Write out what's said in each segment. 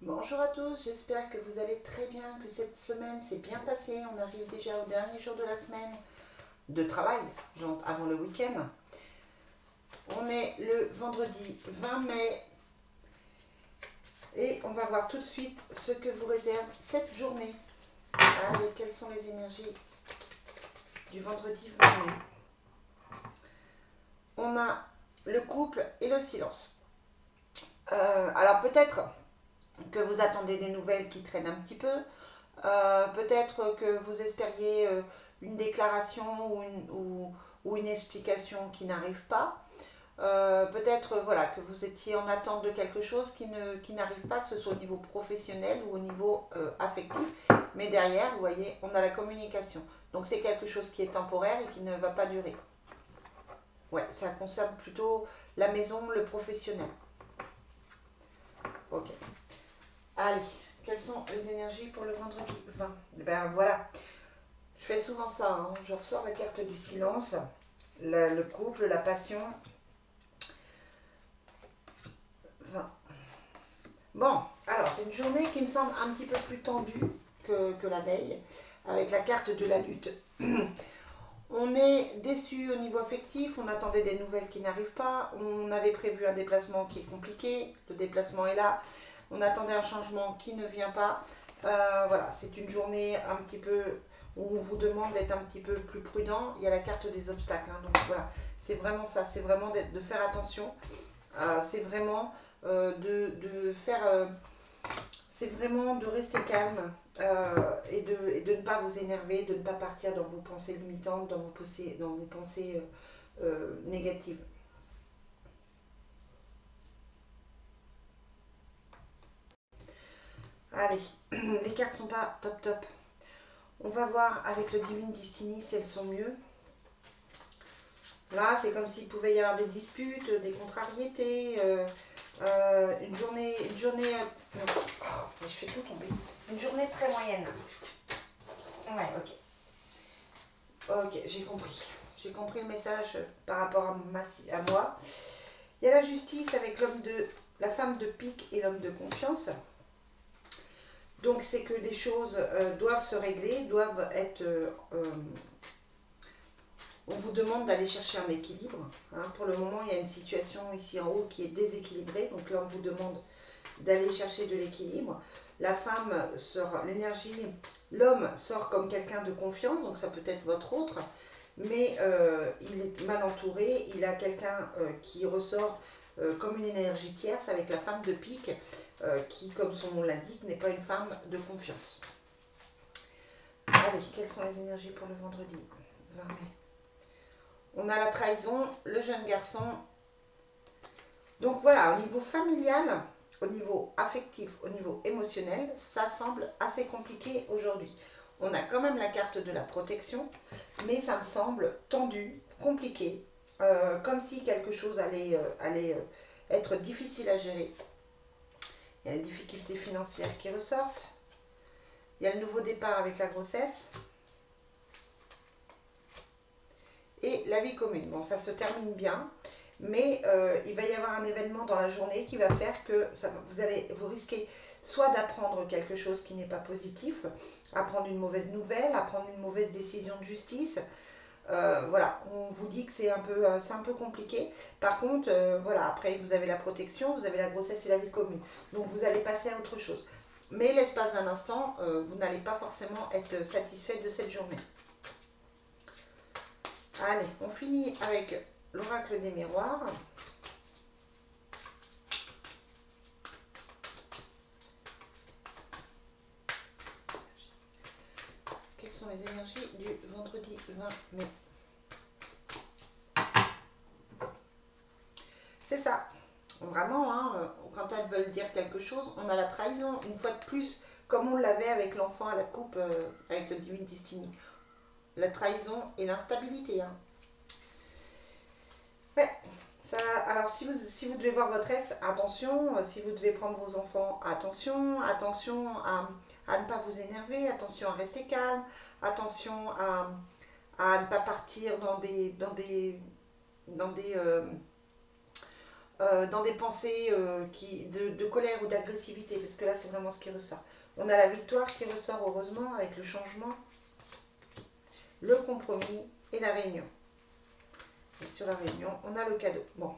Bonjour à tous, j'espère que vous allez très bien, que cette semaine s'est bien passée. On arrive déjà au dernier jour de la semaine de travail, genre avant le week-end. On est le vendredi 20 mai et on va voir tout de suite ce que vous réserve cette journée. Allez, quelles sont les énergies du vendredi 20 mai? On a le couple et le silence. Alors peut-être que vous attendez des nouvelles qui traînent un petit peu. Peut-être que vous espériez une déclaration ou une explication qui n'arrive pas. Peut-être voilà, que vous étiez en attente de quelque chose qui n'arrive pas, que ce soit au niveau professionnel ou au niveau affectif. Mais derrière, vous voyez, on a la communication. Donc c'est quelque chose qui est temporaire et qui ne va pas durer. Ouais, ça concerne plutôt la maison, le professionnel. Ok. Allez, quelles sont les énergies pour le vendredi 20? Ben voilà, je fais souvent ça, hein. Je ressors la carte du silence, le couple, la passion. 20. Bon, alors c'est une journée qui me semble un petit peu plus tendue que la veille, avec la carte de la lutte. On est déçu au niveau affectif, on attendait des nouvelles qui n'arrivent pas, on avait prévu un déplacement qui est compliqué, le déplacement est là, on attendait un changement qui ne vient pas. Voilà, c'est une journée un petit peu où on vous demande d'être un petit peu plus prudent. Il y a la carte des obstacles, hein, donc voilà, c'est vraiment ça, c'est vraiment de faire attention, c'est vraiment de faire, c'est vraiment de rester calme et de ne pas vous énerver, de ne pas partir dans vos pensées limitantes, dans vos pensées négatives. Allez, les cartes sont pas top top. On va voir avec le Divine Destiny si elles sont mieux. Là, c'est comme s'il pouvait y avoir des disputes, des contrariétés, une journée oh, je fais tout tomber. Une journée très moyenne. Ouais, ok. Ok, j'ai compris. J'ai compris le message par rapport à moi. Il y a la justice avec la femme de pique et l'homme de confiance. Donc c'est que des choses doivent se régler, doivent être... on vous demande d'aller chercher un équilibre. Hein. Pour le moment, il y a une situation ici en haut qui est déséquilibrée. Donc là, on vous demande d'aller chercher de l'équilibre. La femme sort l'énergie, l'homme sort comme quelqu'un de confiance, donc ça peut être votre autre, mais il est mal entouré, il a quelqu'un qui ressort comme une énergie tierce avec la femme de pique, qui, comme son nom l'indique, n'est pas une femme de confiance. Allez, quelles sont les énergies pour le vendredi 20 mai? On a la trahison, le jeune garçon. Donc voilà, au niveau familial, au niveau affectif, au niveau émotionnel, ça semble assez compliqué aujourd'hui. On a quand même la carte de la protection, mais ça me semble tendu, compliqué, comme si quelque chose allait être difficile à gérer. Il y a les difficultés financières qui ressortent. Il y a le nouveau départ avec la grossesse. Et la vie commune. Bon, ça se termine bien, mais il va y avoir un événement dans la journée qui va faire que vous risquez soit d'apprendre quelque chose qui n'est pas positif, apprendre une mauvaise nouvelle, apprendre une mauvaise décision de justice. Voilà, on vous dit que c'est un peu compliqué. Par contre, voilà, après vous avez la protection, vous avez la grossesse et la vie commune. Donc vous allez passer à autre chose. Mais l'espace d'un instant, vous n'allez pas forcément être satisfait de cette journée. Allez, on finit avec l'oracle des miroirs. Quelles sont les énergies du vendredi 20 mai? C'est ça. Vraiment, hein, quand elles veulent dire quelque chose, on a la trahison, une fois de plus, comme on l'avait avec l'enfant à la coupe, avec le Divine Destiny. La trahison et l'instabilité. Hein. Ouais. Ça, alors si vous devez voir votre ex, attention, si vous devez prendre vos enfants, attention, attention à ne pas vous énerver, attention à rester calme, attention à ne pas partir dans des dans des pensées de colère ou d'agressivité, parce que là c'est vraiment ce qui ressort. On a la victoire qui ressort heureusement avec le changement, le compromis et la réunion. Et sur la réunion, on a le cadeau. Bon.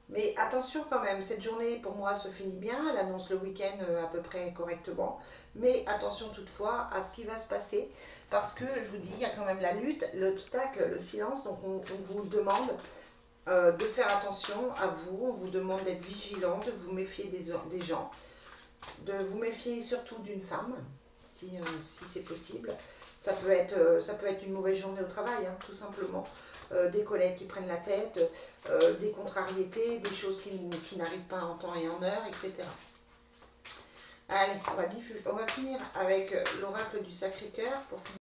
Mais attention quand même, cette journée pour moi se finit bien, elle annonce le week-end à peu près correctement. Mais attention toutefois à ce qui va se passer, parce que je vous dis, il y a quand même la lutte, l'obstacle, le silence. Donc on vous demande de faire attention à vous, on vous demande d'être vigilant, de vous méfier des gens, de vous méfier surtout d'une femme, si c'est possible. Ça peut être une mauvaise journée au travail, hein, tout simplement. Des collègues qui prennent la tête, des contrariétés, des choses qui n'arrivent pas en temps et en heure, etc. Allez, on va finir avec l'oracle du Sacré-Cœur pour finir.